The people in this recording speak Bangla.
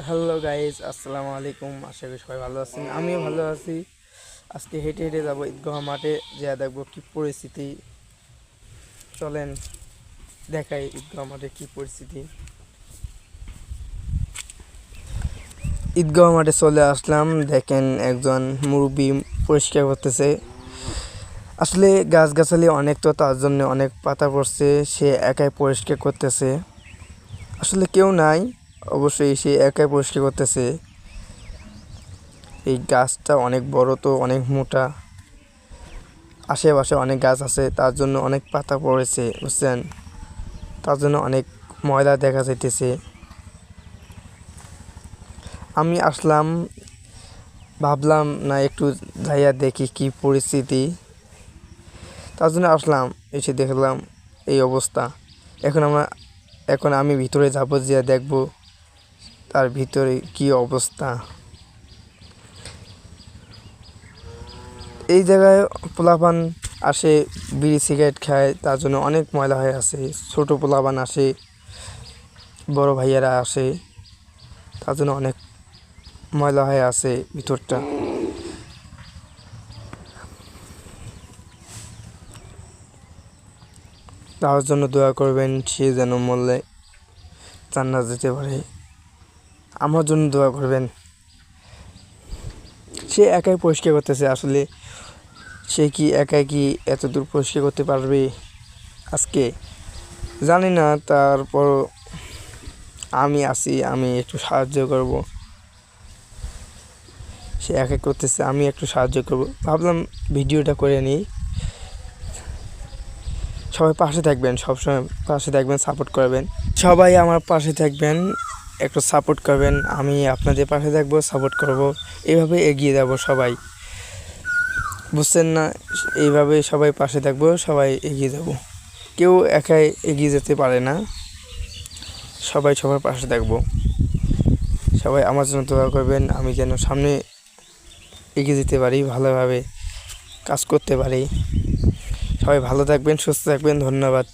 হ্যালো গাইজ, আসসালামু আলাইকুম। আশা করি সবাই ভালো আছেন, আমিও ভালো আছি। আজকে হেঁটে হেঁটে যাবো ঈদগাহ মাঠে, যা দেখবো কী পরিস্থিতি। চলেন দেখাই ঈদগাহ মাঠে কী পরিস্থিতি। ঈদগাহ মাঠে চলে আসলাম, দেখেন একজন মুরব্বী পরিষ্কার করতেছে। আসলে গাছগাছালি অনেক, তো তার জন্য অনেক পাতা পড়ছে, সে একাই পরিষ্কার করতেছে। আসলে কেউ নাই, অবশ্যই সে একাই পরিষ্কার করতেছে। এই গাছটা অনেক বড়, তো অনেক মোটা, আশেপাশে অনেক গাছ আছে, তার জন্য অনেক পাতা পড়েছে, বুঝছেন। তার জন্য অনেক ময়লা দেখা যাইতেছে। আমি আসলাম, ভাবলাম না একটু যাইয়া দেখি কি পরিস্থিতি, তার জন্য আসলাম। এসে দেখলাম এই অবস্থা। এখন আমি ভিতরে যাবো, যে দেখবো তার ভিতরে কি অবস্থা। এই জায়গায় পোলাপান আসে, বিড়ি সিগারেট খায়, তার জন্য অনেক ময়লা হয়ে আছে। ছোট পোলাপান আসে, বড় ভাইয়ারা আসে, তার জন্য অনেক ময়লা হয়ে আছে ভিতরটা। তার জন্য দোয়া করবেন, সে যেন মরলে জান্নাত যেতে পারে। আমার জন্য দোয়া করবেন। সে একাই পরিষ্কার করতেছে। আসলে সে কি একাই কি এত দূর পরিষ্কার করতে পারবে আজকে, জানি না। তারপর আমি আছি, আমি একটু সাহায্য করব। সে একাই করতেছে, আমি একটু সাহায্য করব, ভাবলাম ভিডিওটা করে নিই। সবাই পাশে থাকবেন, সবসময় পাশে থাকবেন, সাপোর্ট করবেন। সবাই আমার পাশে থাকবেন, একটু সাপোর্ট করবেন। আমি আপনাদের পাশে থাকবো, সাপোর্ট করব, এইভাবে এগিয়ে যাব সবাই, বুঝছেন না। এইভাবে সবাই পাশে থাকবো, সবাই এগিয়ে যাব। কেউ একাই এগিয়ে যেতে পারে না, সবাই সবার পাশে থাকবো। সবাই আমার জন্য দোয়া করবেন, আমি যেন সামনে এগিয়ে যেতে পারি, ভালোভাবে কাজ করতে পারি। সবাই ভালো থাকবেন, সুস্থ থাকবেন, ধন্যবাদ।